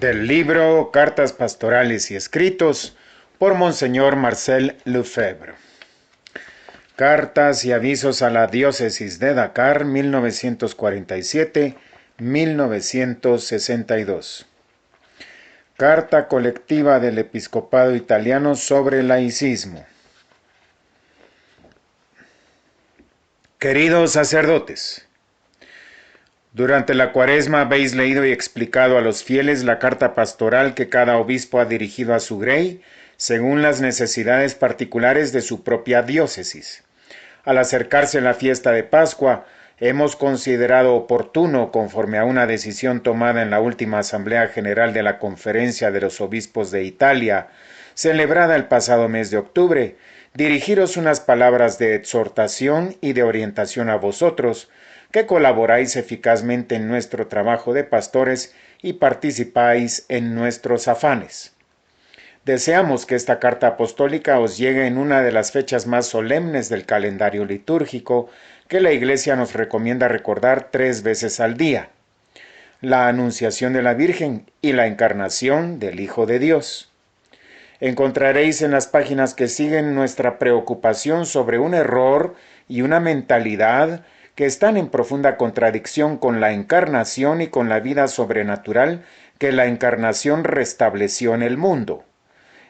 Del libro Cartas Pastorales y Escritos por Monseñor Marcel Lefebvre. Cartas y avisos a la diócesis de Dakar, 1947-1962. Carta colectiva del Episcopado Italiano sobre laicismo. Queridos sacerdotes, durante la Cuaresma habéis leído y explicado a los fieles la carta pastoral que cada obispo ha dirigido a su grey, según las necesidades particulares de su propia diócesis. Al acercarse la fiesta de Pascua, hemos considerado oportuno, conforme a una decisión tomada en la última Asamblea General de la Conferencia de los Obispos de Italia, celebrada el pasado mes de octubre, dirigiros unas palabras de exhortación y de orientación a vosotros, que colaboráis eficazmente en nuestro trabajo de pastores y participáis en nuestros afanes. Deseamos que esta carta apostólica os llegue en una de las fechas más solemnes del calendario litúrgico que la Iglesia nos recomienda recordar 3 veces al día: la Anunciación de la Virgen y la Encarnación del Hijo de Dios. Encontraréis en las páginas que siguen nuestra preocupación sobre un error y una mentalidad que están en profunda contradicción con la Encarnación y con la vida sobrenatural que la Encarnación restableció en el mundo.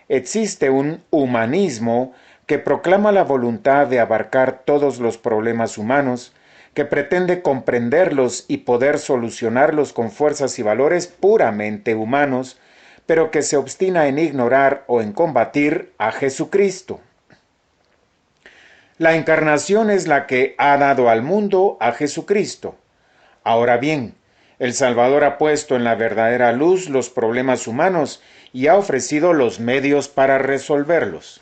Existe un humanismo que proclama la voluntad de abarcar todos los problemas humanos, que pretende comprenderlos y poder solucionarlos con fuerzas y valores puramente humanos, pero que se obstina en ignorar o en combatir a Jesucristo. La Encarnación es la que ha dado al mundo a Jesucristo. Ahora bien, el Salvador ha puesto en la verdadera luz los problemas humanos y ha ofrecido los medios para resolverlos.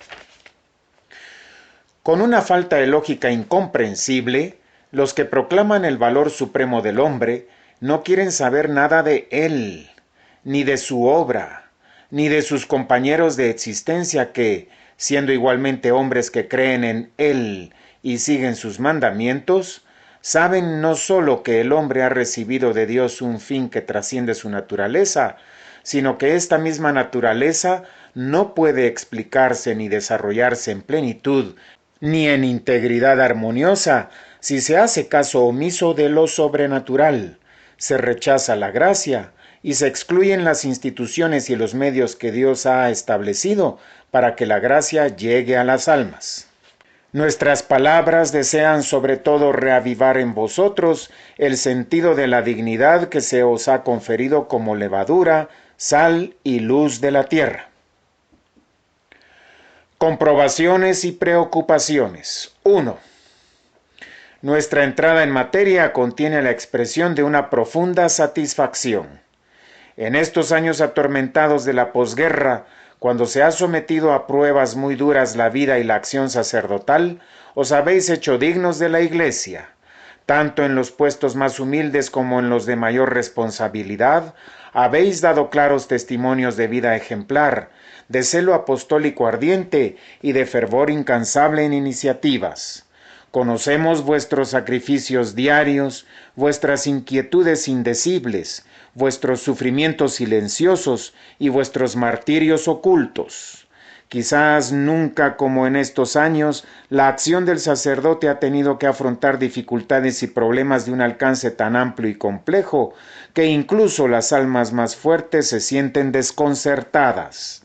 Con una falta de lógica incomprensible, los que proclaman el valor supremo del hombre no quieren saber nada de él, ni de su obra, ni de sus compañeros de existencia que, siendo igualmente hombres que creen en él y siguen sus mandamientos, saben no sólo que el hombre ha recibido de Dios un fin que trasciende su naturaleza, sino que esta misma naturaleza no puede explicarse ni desarrollarse en plenitud, ni en integridad armoniosa, si se hace caso omiso de lo sobrenatural, se rechaza la gracia y se excluyen las instituciones y los medios que Dios ha establecido para que la gracia llegue a las almas. Nuestras palabras desean sobre todo reavivar en vosotros el sentido de la dignidad que se os ha conferido como levadura, sal y luz de la tierra. Comprobaciones y preocupaciones. 1. Nuestra entrada en materia contiene la expresión de una profunda satisfacción. En estos años atormentados de la posguerra, cuando se ha sometido a pruebas muy duras la vida y la acción sacerdotal, os habéis hecho dignos de la Iglesia. Tanto en los puestos más humildes como en los de mayor responsabilidad, habéis dado claros testimonios de vida ejemplar, de celo apostólico ardiente y de fervor incansable en iniciativas. Conocemos vuestros sacrificios diarios, vuestras inquietudes indecibles, vuestros sufrimientos silenciosos y vuestros martirios ocultos. Quizás nunca como en estos años, la acción del sacerdote ha tenido que afrontar dificultades y problemas de un alcance tan amplio y complejo, que incluso las almas más fuertes se sienten desconcertadas.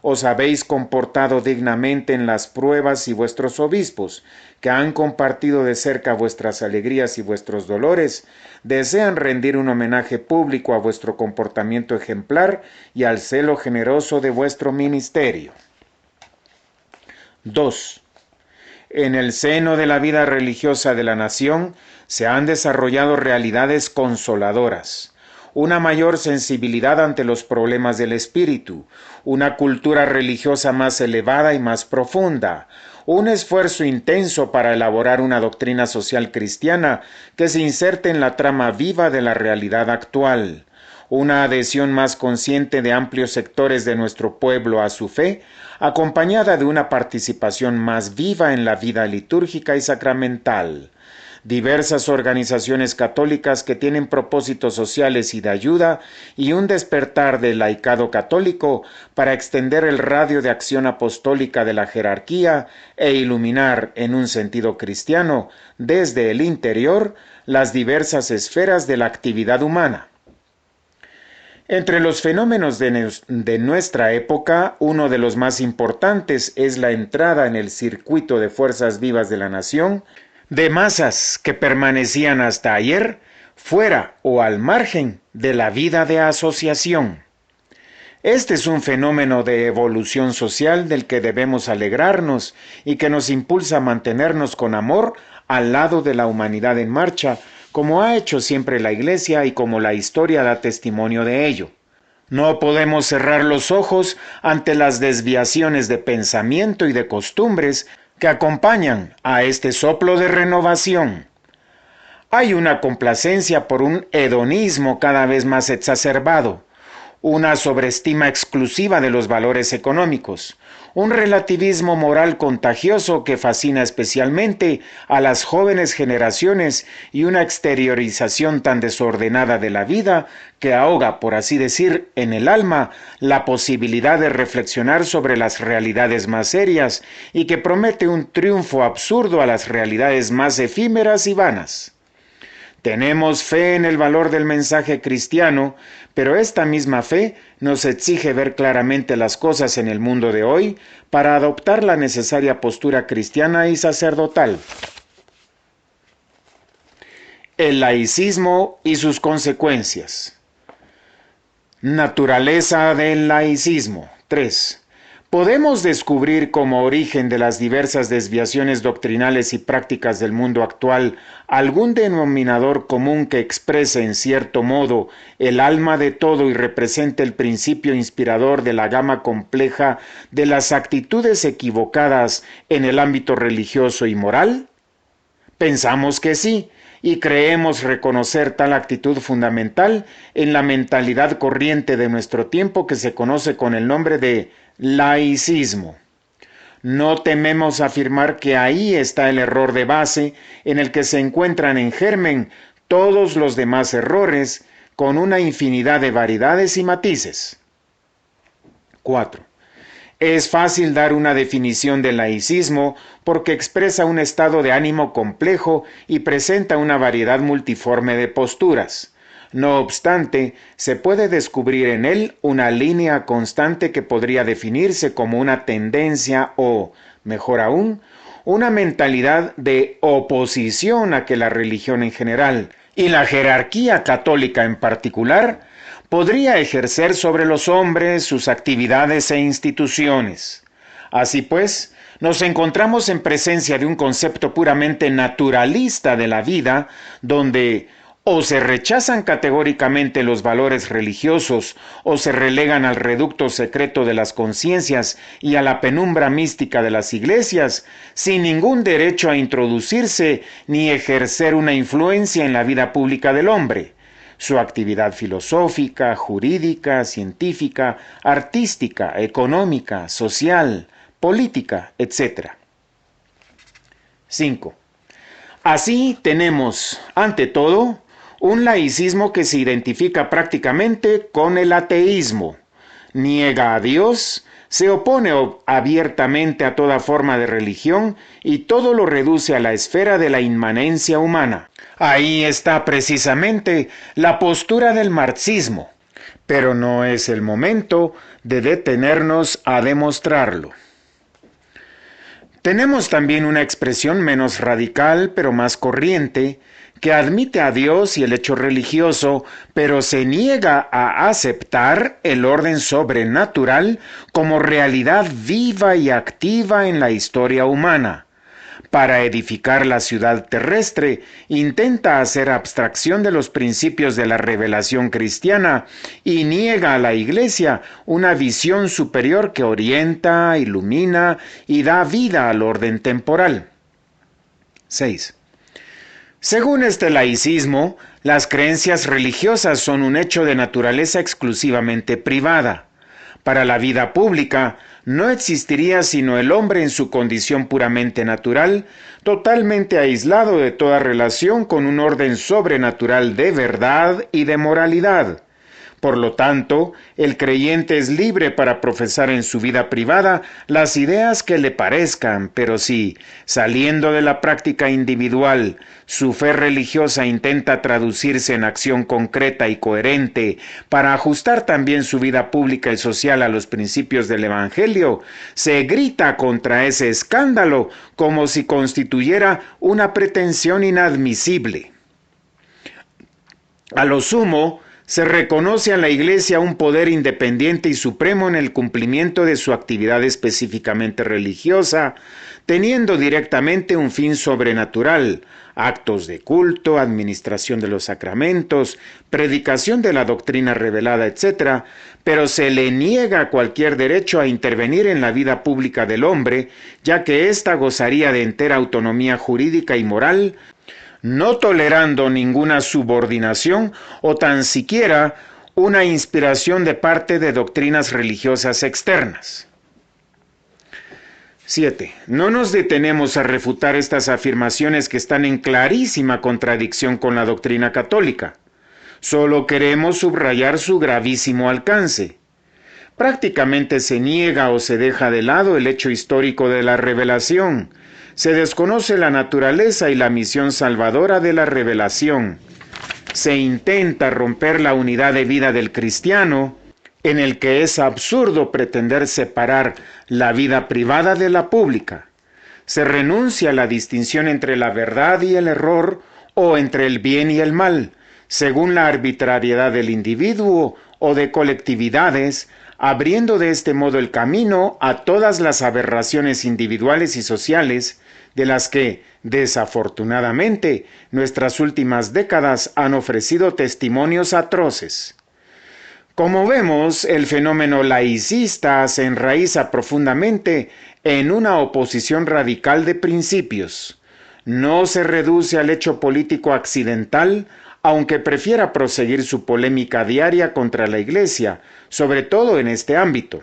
Os habéis comportado dignamente en las pruebas y vuestros obispos, que han compartido de cerca vuestras alegrías y vuestros dolores, desean rendir un homenaje público a vuestro comportamiento ejemplar y al celo generoso de vuestro ministerio. 2. En el seno de la vida religiosa de la nación se han desarrollado realidades consoladoras, una mayor sensibilidad ante los problemas del espíritu, una cultura religiosa más elevada y más profunda, un esfuerzo intenso para elaborar una doctrina social cristiana que se inserte en la trama viva de la realidad actual, una adhesión más consciente de amplios sectores de nuestro pueblo a su fe, acompañada de una participación más viva en la vida litúrgica y sacramental. diversas organizaciones católicas que tienen propósitos sociales y de ayuda, y un despertar del laicado católico para extender el radio de acción apostólica de la jerarquía e iluminar, en un sentido cristiano, desde el interior, las diversas esferas de la actividad humana. Entre los fenómenos de nuestra época, uno de los más importantes es la entrada en el circuito de fuerzas vivas de la nación de masas que permanecían hasta ayer fuera o al margen de la vida de asociación. Este es un fenómeno de evolución social del que debemos alegrarnos y que nos impulsa a mantenernos con amor al lado de la humanidad en marcha, como ha hecho siempre la Iglesia y como la historia da testimonio de ello. No podemos cerrar los ojos ante las desviaciones de pensamiento y de costumbres que acompañan a este soplo de renovación. Hay una complacencia por un hedonismo cada vez más exacerbado, una sobreestima exclusiva de los valores económicos, un relativismo moral contagioso que fascina especialmente a las jóvenes generaciones y una exteriorización tan desordenada de la vida que ahoga, por así decir, en el alma la posibilidad de reflexionar sobre las realidades más serias y que promete un triunfo absurdo a las realidades más efímeras y vanas. Tenemos fe en el valor del mensaje cristiano, pero esta misma fe nos exige ver claramente las cosas en el mundo de hoy para adoptar la necesaria postura cristiana y sacerdotal. El laicismo y sus consecuencias. Naturaleza del laicismo. 3. Podemos descubrir como origen de las diversas desviaciones doctrinales y prácticas del mundo actual algún denominador común que exprese en cierto modo el alma de todo y represente el principio inspirador de la gama compleja de las actitudes equivocadas en el ámbito religioso y moral? Pensamos que sí, y creemos reconocer tal actitud fundamental en la mentalidad corriente de nuestro tiempo que se conoce con el nombre de laicismo. No tememos afirmar que ahí está el error de base en el que se encuentran en germen todos los demás errores con una infinidad de variedades y matices. 4. Es fácil dar una definición del laicismo porque expresa un estado de ánimo complejo y presenta una variedad multiforme de posturas. No obstante, se puede descubrir en él una línea constante que podría definirse como una tendencia o, mejor aún, una mentalidad de oposición a que la religión en general, y la jerarquía católica en particular, podría ejercer sobre los hombres, sus actividades e instituciones. Así pues, nos encontramos en presencia de un concepto puramente naturalista de la vida, donde o se rechazan categóricamente los valores religiosos o se relegan al reducto secreto de las conciencias y a la penumbra mística de las iglesias, sin ningún derecho a introducirse ni ejercer una influencia en la vida pública del hombre, su actividad filosófica, jurídica, científica, artística, económica, social, política, etc. 5. Así tenemos, ante todo, un laicismo que se identifica prácticamente con el ateísmo, niega a Dios, se opone abiertamente a toda forma de religión y todo lo reduce a la esfera de la inmanencia humana. Ahí está precisamente la postura del marxismo, pero no es el momento de detenernos a demostrarlo. Tenemos también una expresión menos radical, pero más corriente, que admite a Dios y el hecho religioso, pero se niega a aceptar el orden sobrenatural como realidad viva y activa en la historia humana. Para edificar la ciudad terrestre, intenta hacer abstracción de los principios de la revelación cristiana y niega a la Iglesia una visión superior que orienta, ilumina y da vida al orden temporal. 6. Según este laicismo, las creencias religiosas son un hecho de naturaleza exclusivamente privada. Para la vida pública, no existiría sino el hombre en su condición puramente natural, totalmente aislado de toda relación con un orden sobrenatural de verdad y de moralidad. Por lo tanto, el creyente es libre para profesar en su vida privada las ideas que le parezcan, pero si, saliendo de la práctica individual, su fe religiosa intenta traducirse en acción concreta y coherente para ajustar también su vida pública y social a los principios del Evangelio, se grita contra ese escándalo como si constituyera una pretensión inadmisible. A lo sumo, se reconoce a la Iglesia un poder independiente y supremo en el cumplimiento de su actividad específicamente religiosa, teniendo directamente un fin sobrenatural, actos de culto, administración de los sacramentos, predicación de la doctrina revelada, etc., pero se le niega cualquier derecho a intervenir en la vida pública del hombre, ya que ésta gozaría de entera autonomía jurídica y moral, no tolerando ninguna subordinación o tan siquiera una inspiración de parte de doctrinas religiosas externas. 7. No nos detenemos a refutar estas afirmaciones que están en clarísima contradicción con la doctrina católica. Solo queremos subrayar su gravísimo alcance. Prácticamente se niega o se deja de lado el hecho histórico de la revelación. Se desconoce la naturaleza y la misión salvadora de la revelación. Se intenta romper la unidad de vida del cristiano, en el que es absurdo pretender separar la vida privada de la pública. Se renuncia a la distinción entre la verdad y el error, o entre el bien y el mal, según la arbitrariedad del individuo o de colectividades, abriendo de este modo el camino a todas las aberraciones individuales y sociales de las que, desafortunadamente, nuestras últimas décadas han ofrecido testimonios atroces. Como vemos, el fenómeno laicista se enraiza profundamente en una oposición radical de principios. No se reduce al hecho político accidental, aunque prefiera proseguir su polémica diaria contra la Iglesia, sobre todo en este ámbito.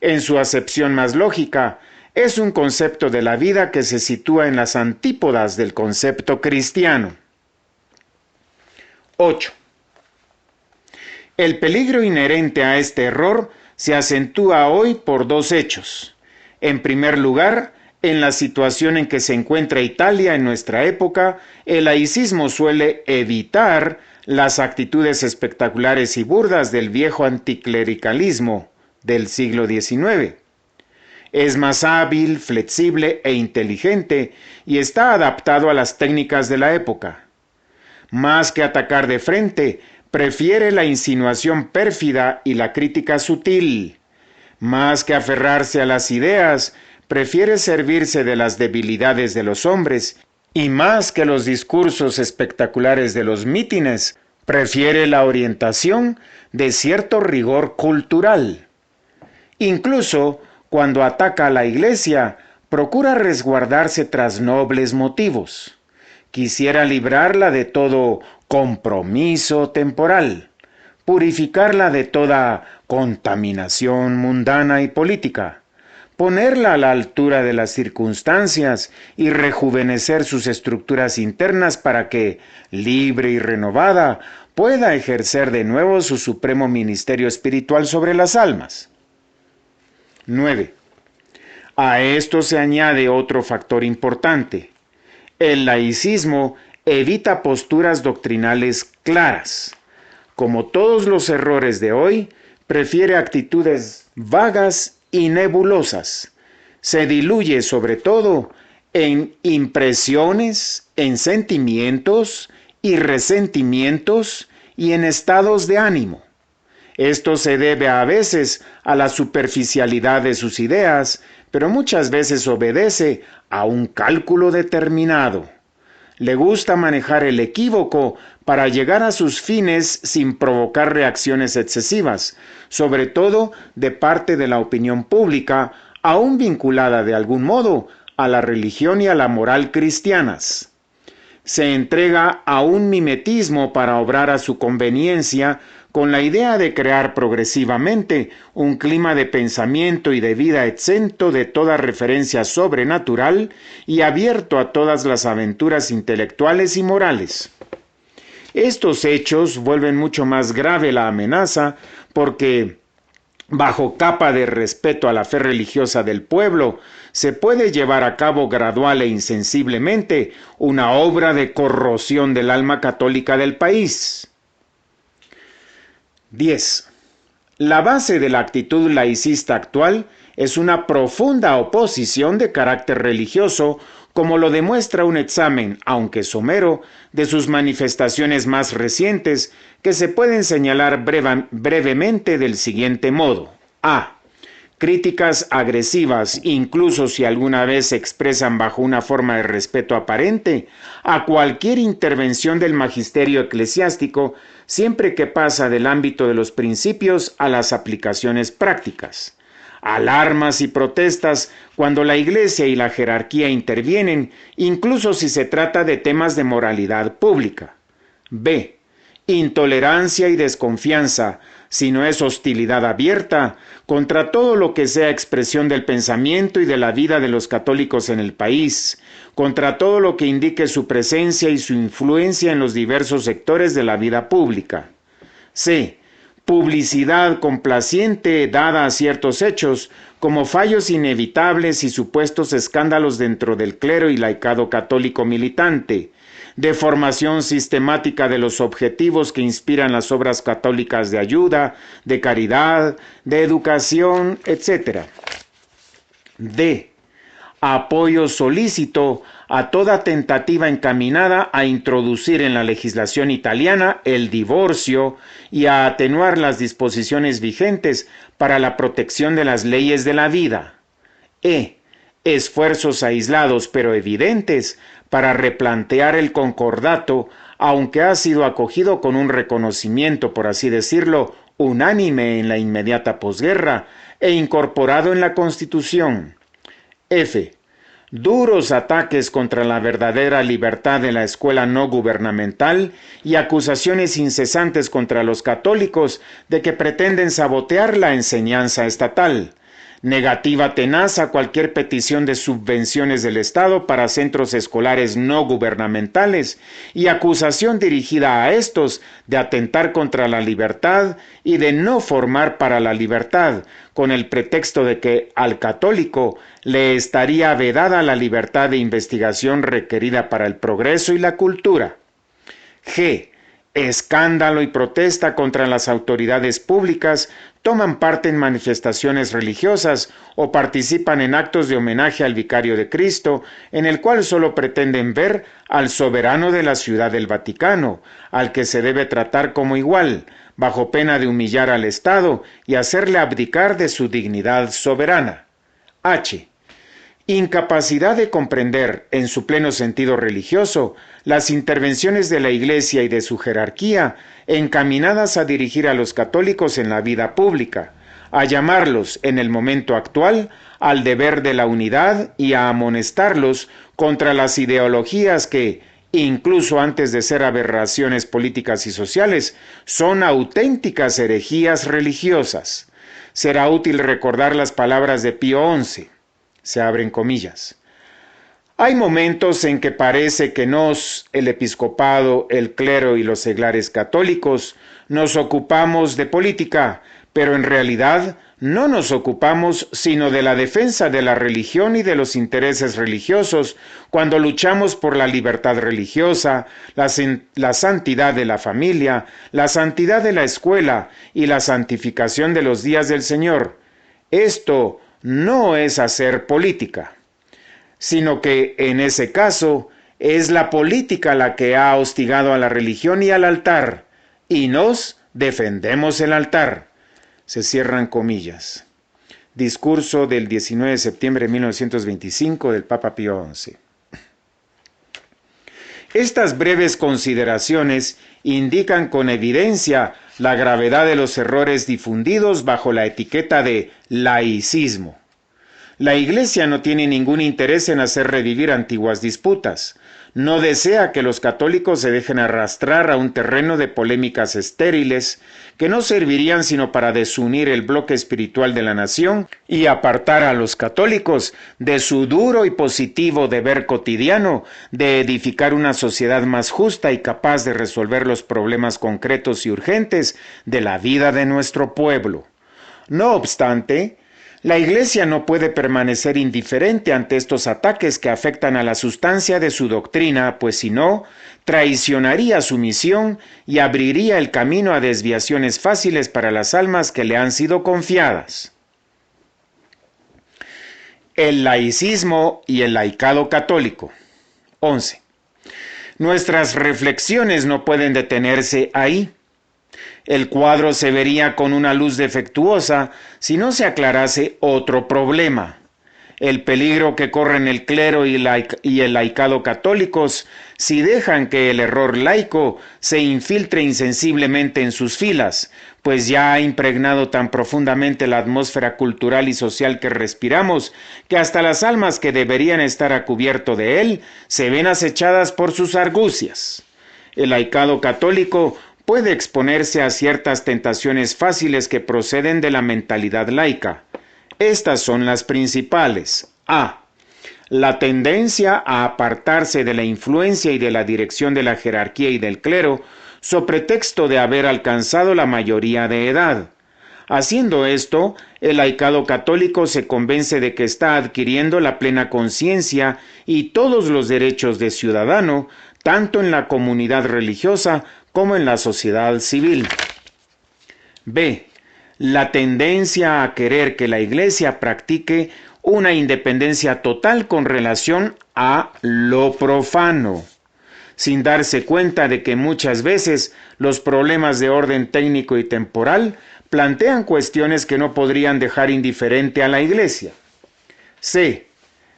En su acepción más lógica, es un concepto de la vida que se sitúa en las antípodas del concepto cristiano. 8. El peligro inherente a este error se acentúa hoy por dos hechos. En primer lugar, en la situación en que se encuentra Italia en nuestra época, el laicismo suele evitar las actitudes espectaculares y burdas del viejo anticlericalismo del siglo XIX. Es más hábil, flexible e inteligente y está adaptado a las técnicas de la época. Más que atacar de frente, prefiere la insinuación pérfida y la crítica sutil. Más que aferrarse a las ideas, prefiere servirse de las debilidades de los hombres, y más que los discursos espectaculares de los mítines, prefiere la orientación de cierto rigor cultural. Incluso, cuando ataca a la Iglesia, procura resguardarse tras nobles motivos. Quisiera librarla de todo compromiso temporal, purificarla de toda contaminación mundana y política, ponerla a la altura de las circunstancias y rejuvenecer sus estructuras internas para que, libre y renovada, pueda ejercer de nuevo su supremo ministerio espiritual sobre las almas. 9. A esto se añade otro factor importante. El laicismo evita posturas doctrinales claras. Como todos los errores de hoy, prefiere actitudes vagas y nebulosas. Se diluye sobre todo en impresiones, en sentimientos y resentimientos y en estados de ánimo. Esto se debe a veces a la superficialidad de sus ideas, pero muchas veces obedece a un cálculo determinado. Le gusta manejar el equívoco para llegar a sus fines sin provocar reacciones excesivas, sobre todo de parte de la opinión pública, aún vinculada de algún modo a la religión y a la moral cristianas. Se entrega a un mimetismo para obrar a su conveniencia, con la idea de crear progresivamente un clima de pensamiento y de vida exento de toda referencia sobrenatural y abierto a todas las aventuras intelectuales y morales. Estos hechos vuelven mucho más grave la amenaza porque, bajo capa de respeto a la fe religiosa del pueblo, se puede llevar a cabo gradual e insensiblemente una obra de corrosión del alma católica del país. 10. La base de la actitud laicista actual es una profunda oposición de carácter religioso, como lo demuestra un examen, aunque somero, de sus manifestaciones más recientes, que se pueden señalar brevemente del siguiente modo. A. Críticas agresivas, incluso si alguna vez se expresan bajo una forma de respeto aparente, a cualquier intervención del magisterio eclesiástico, siempre que pasa del ámbito de los principios a las aplicaciones prácticas. Alarmas y protestas cuando la Iglesia y la jerarquía intervienen, incluso si se trata de temas de moralidad pública. B. Intolerancia y desconfianza, si no es hostilidad abierta, contra todo lo que sea expresión del pensamiento y de la vida de los católicos en el país, contra todo lo que indique su presencia y su influencia en los diversos sectores de la vida pública. C. Publicidad complaciente dada a ciertos hechos, como fallos inevitables y supuestos escándalos dentro del clero y laicado católico militante, deformación sistemática de los objetivos que inspiran las obras católicas de ayuda, de caridad, de educación, etc. D. Apoyo solícito a toda tentativa encaminada a introducir en la legislación italiana el divorcio y a atenuar las disposiciones vigentes para la protección de las leyes de la vida. E. Esfuerzos aislados pero evidentes para replantear el concordato, aunque ha sido acogido con un reconocimiento, por así decirlo, unánime en la inmediata posguerra e incorporado en la Constitución. F. Duros ataques contra la verdadera libertad de la escuela no gubernamental y acusaciones incesantes contra los católicos de que pretenden sabotear la enseñanza estatal. Negativa tenaz a cualquier petición de subvenciones del Estado para centros escolares no gubernamentales y acusación dirigida a estos de atentar contra la libertad y de no formar para la libertad, con el pretexto de que al católico le estaría vedada la libertad de investigación requerida para el progreso y la cultura. G. Escándalo y protesta contra las autoridades públicas, toman parte en manifestaciones religiosas o participan en actos de homenaje al Vicario de Cristo, en el cual solo pretenden ver al soberano de la Ciudad del Vaticano, al que se debe tratar como igual, bajo pena de humillar al Estado y hacerle abdicar de su dignidad soberana. H. Incapacidad de comprender, en su pleno sentido religioso, las intervenciones de la Iglesia y de su jerarquía encaminadas a dirigir a los católicos en la vida pública, a llamarlos, en el momento actual, al deber de la unidad y a amonestarlos contra las ideologías que, incluso antes de ser aberraciones políticas y sociales, son auténticas herejías religiosas. Será útil recordar las palabras de Pío XI. Se abren comillas. Hay momentos en que parece que el episcopado, el clero y los seglares católicos, nos ocupamos de política, pero en realidad no nos ocupamos sino de la defensa de la religión y de los intereses religiosos cuando luchamos por la libertad religiosa, la santidad de la familia, la santidad de la escuela y la santificación de los días del Señor. Esto no es hacer política, sino que en ese caso es la política la que ha hostigado a la religión y al altar, y nos defendemos el altar. Se cierran comillas. Discurso del 19 de septiembre de 1925 del Papa Pío XI. Estas breves consideraciones indican con evidencia la gravedad de los errores difundidos bajo la etiqueta de laicismo. La Iglesia no tiene ningún interés en hacer revivir antiguas disputas. no desea que los católicos se dejen arrastrar a un terreno de polémicas estériles que no servirían sino para desunir el bloque espiritual de la nación y apartar a los católicos de su duro y positivo deber cotidiano de edificar una sociedad más justa y capaz de resolver los problemas concretos y urgentes de la vida de nuestro pueblo. No obstante, la Iglesia no puede permanecer indiferente ante estos ataques que afectan a la sustancia de su doctrina, pues si no, traicionaría su misión y abriría el camino a desviaciones fáciles para las almas que le han sido confiadas. El laicismo y el laicado católico. 11. Nuestras reflexiones no pueden detenerse ahí. El cuadro se vería con una luz defectuosa si no se aclarase otro problema: el peligro que corren el clero y el laicado católicos si dejan que el error laico se infiltre insensiblemente en sus filas, pues ya ha impregnado tan profundamente la atmósfera cultural y social que respiramos, que hasta las almas que deberían estar a cubierto de él se ven acechadas por sus argucias. El laicado católico puede exponerse a ciertas tentaciones fáciles que proceden de la mentalidad laica. Estas son las principales. A. La tendencia a apartarse de la influencia y de la dirección de la jerarquía y del clero, so pretexto de haber alcanzado la mayoría de edad. Haciendo esto, el laicado católico se convence de que está adquiriendo la plena conciencia y todos los derechos de ciudadano, tanto en la comunidad religiosa como en la sociedad civil. B. La tendencia a querer que la Iglesia practique una independencia total con relación a lo profano, sin darse cuenta de que muchas veces los problemas de orden técnico y temporal plantean cuestiones que no podrían dejar indiferente a la Iglesia. C.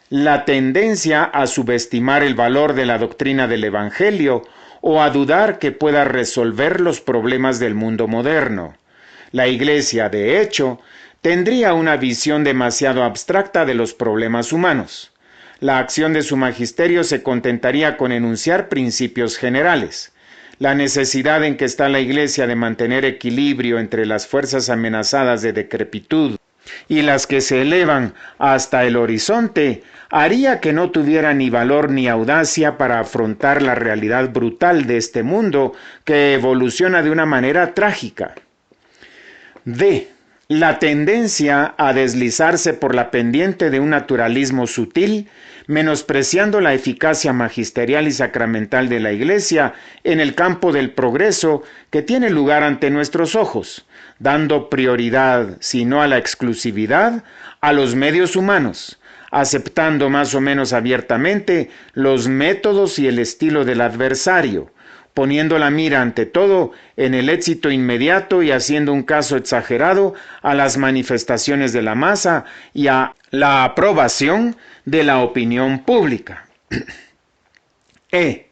La tendencia a subestimar el valor de la doctrina del Evangelio o a dudar que pueda resolver los problemas del mundo moderno. La Iglesia, de hecho, tendría una visión demasiado abstracta de los problemas humanos. La acción de su magisterio se contentaría con enunciar principios generales. La necesidad en que está la Iglesia de mantener equilibrio entre las fuerzas amenazadas de decrepitud y las que se elevan hasta el horizonte haría que no tuviera ni valor ni audacia para afrontar la realidad brutal de este mundo que evoluciona de una manera trágica. D. La tendencia a deslizarse por la pendiente de un naturalismo sutil, menospreciando la eficacia magisterial y sacramental de la Iglesia en el campo del progreso que tiene lugar ante nuestros ojos, dando prioridad, si no a la exclusividad, a los medios humanos, aceptando más o menos abiertamente los métodos y el estilo del adversario, poniendo la mira ante todo en el éxito inmediato y haciendo un caso exagerado a las manifestaciones de la masa y a la aprobación de la opinión pública. E.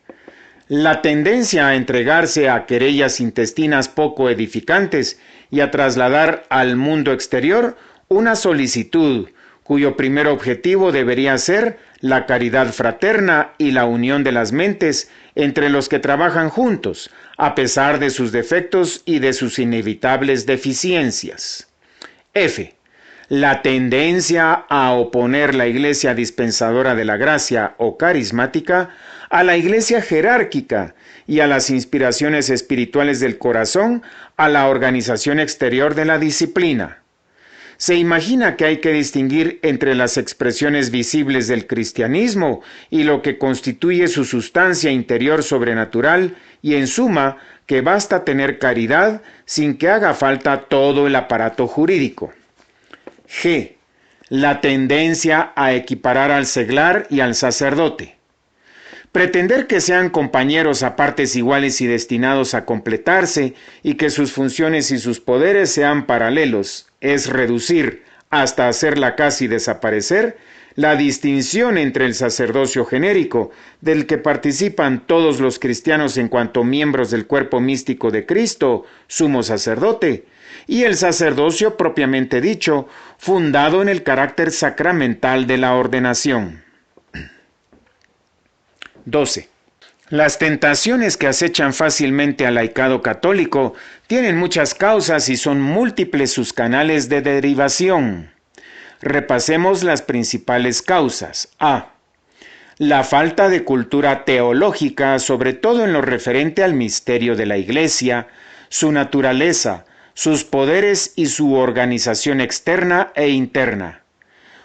La tendencia a entregarse a querellas intestinas poco edificantes y a trasladar al mundo exterior una solicitud cuyo primer objetivo debería ser la caridad fraterna y la unión de las mentes entre los que trabajan juntos, a pesar de sus defectos y de sus inevitables deficiencias. F. La tendencia a oponer la Iglesia dispensadora de la gracia o carismática a la Iglesia jerárquica y a las inspiraciones espirituales del corazón a la organización exterior de la disciplina. Se imagina que hay que distinguir entre las expresiones visibles del cristianismo y lo que constituye su sustancia interior sobrenatural y, en suma, que basta tener caridad sin que haga falta todo el aparato jurídico. G. La tendencia a equiparar al seglar y al sacerdote. Pretender que sean compañeros a partes iguales y destinados a completarse y que sus funciones y sus poderes sean paralelos es reducir, hasta hacerla casi desaparecer, la distinción entre el sacerdocio genérico, del que participan todos los cristianos en cuanto miembros del cuerpo místico de Cristo, sumo sacerdote, y el sacerdocio propiamente dicho, fundado en el carácter sacramental de la ordenación. 12. Las tentaciones que acechan fácilmente al laicado católico tienen muchas causas y son múltiples sus canales de derivación. Repasemos las principales causas. A. La falta de cultura teológica, sobre todo en lo referente al misterio de la Iglesia, su naturaleza, sus poderes y su organización externa e interna.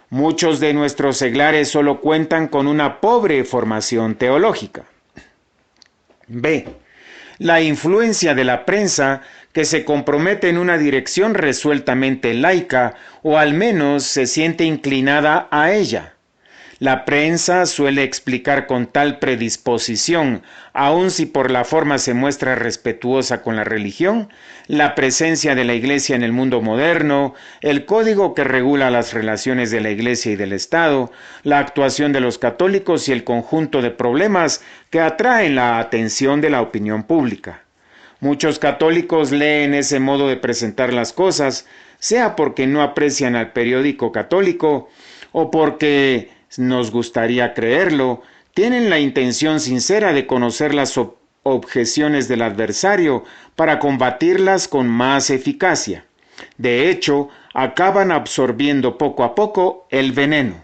Muchos de nuestros seglares solo cuentan con una pobre formación teológica. B. La influencia de la prensa que se compromete en una dirección resueltamente laica o al menos se siente inclinada a ella. La prensa suele explicar con tal predisposición, aun si por la forma se muestra respetuosa con la religión, la presencia de la Iglesia en el mundo moderno, el código que regula las relaciones de la Iglesia y del Estado, la actuación de los católicos y el conjunto de problemas que atraen la atención de la opinión pública. Muchos católicos leen ese modo de presentar las cosas, sea porque no aprecian al periódico católico o porque nos gustaría creerlo, tienen la intención sincera de conocer las objeciones del adversario para combatirlas con más eficacia. De hecho, acaban absorbiendo poco a poco el veneno.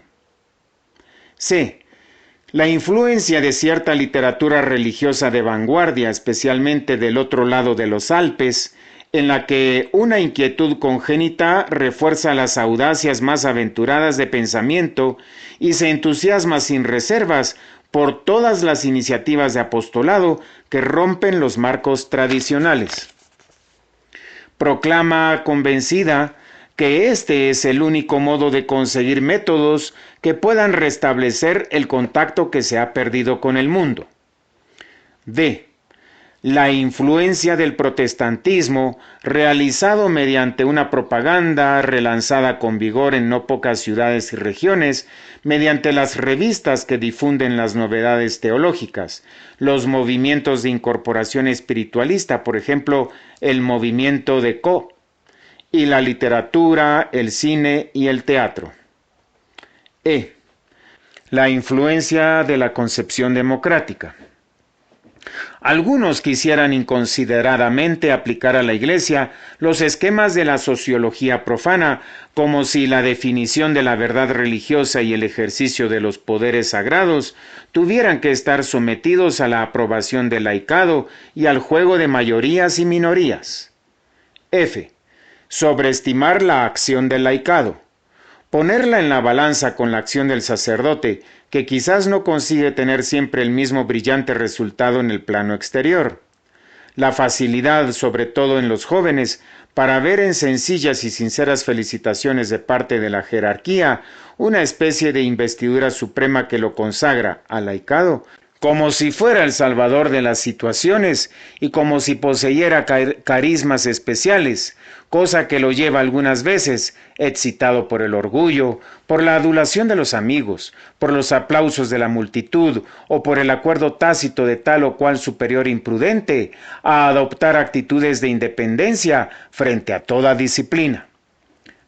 C. La influencia de cierta literatura religiosa de vanguardia, especialmente del otro lado de los Alpes, en la que una inquietud congénita refuerza las audacias más aventuradas de pensamiento y se entusiasma sin reservas por todas las iniciativas de apostolado que rompen los marcos tradicionales. Proclama convencida que este es el único modo de conseguir métodos que puedan restablecer el contacto que se ha perdido con el mundo. D. La influencia del protestantismo, realizado mediante una propaganda relanzada con vigor en no pocas ciudades y regiones, mediante las revistas que difunden las novedades teológicas, los movimientos de incorporación espiritualista, por ejemplo, el movimiento de Co, y la literatura, el cine y el teatro. E. La influencia de la concepción democrática. Algunos quisieran inconsideradamente aplicar a la Iglesia los esquemas de la sociología profana, como si la definición de la verdad religiosa y el ejercicio de los poderes sagrados tuvieran que estar sometidos a la aprobación del laicado y al juego de mayorías y minorías. F. Sobreestimar la acción del laicado. Ponerla en la balanza con la acción del sacerdote, que quizás no consigue tener siempre el mismo brillante resultado en el plano exterior. La facilidad, sobre todo en los jóvenes, para ver en sencillas y sinceras felicitaciones de parte de la jerarquía una especie de investidura suprema que lo consagra al laicado, como si fuera el salvador de las situaciones y como si poseyera carismas especiales, cosa que lo lleva algunas veces, excitado por el orgullo, por la adulación de los amigos, por los aplausos de la multitud o por el acuerdo tácito de tal o cual superior imprudente, a adoptar actitudes de independencia frente a toda disciplina.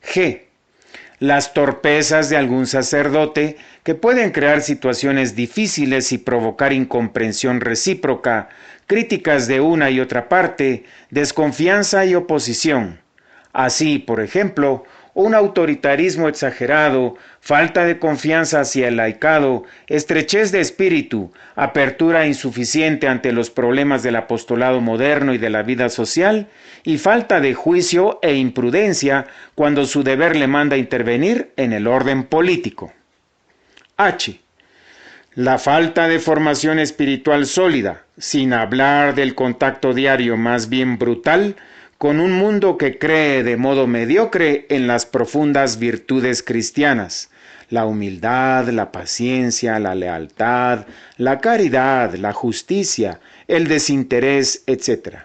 G. Las torpezas de algún sacerdote que pueden crear situaciones difíciles y provocar incomprensión recíproca, críticas de una y otra parte, desconfianza y oposición. Así, por ejemplo, un autoritarismo exagerado, falta de confianza hacia el laicado, estrechez de espíritu, apertura insuficiente ante los problemas del apostolado moderno y de la vida social, y falta de juicio e imprudencia cuando su deber le manda intervenir en el orden político. H. La falta de formación espiritual sólida, sin hablar del contacto diario más bien brutal, con un mundo que cree de modo mediocre en las profundas virtudes cristianas, la humildad, la paciencia, la lealtad, la caridad, la justicia, el desinterés, etc.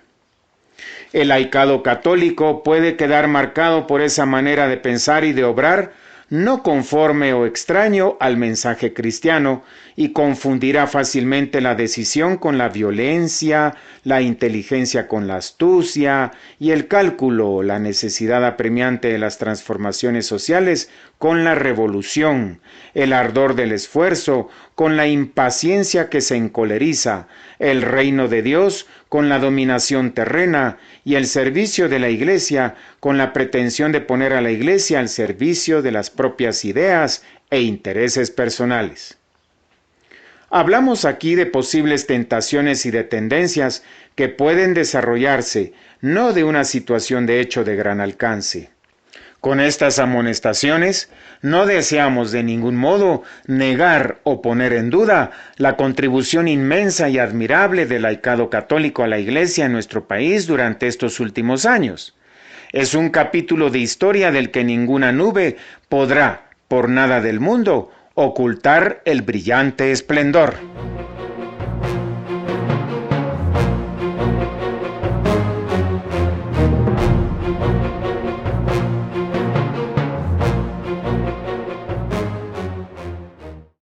El laicado católico puede quedar marcado por esa manera de pensar y de obrar, no conforme o extraño al mensaje cristiano, y confundirá fácilmente la decisión con la violencia, la inteligencia con la astucia y el cálculo, la necesidad apremiante de las transformaciones sociales con la revolución, el ardor del esfuerzo con la impaciencia que se encoleriza, el reino de Dios con la dominación terrena y el servicio de la Iglesia con la pretensión de poner a la Iglesia al servicio de las propias ideas e intereses personales. Hablamos aquí de posibles tentaciones y de tendencias que pueden desarrollarse, no de una situación de hecho de gran alcance. Con estas amonestaciones, no deseamos de ningún modo negar o poner en duda la contribución inmensa y admirable del laicado católico a la Iglesia en nuestro país durante estos últimos años. Es un capítulo de historia del que ninguna nube podrá, por nada del mundo, ocultar el brillante esplendor.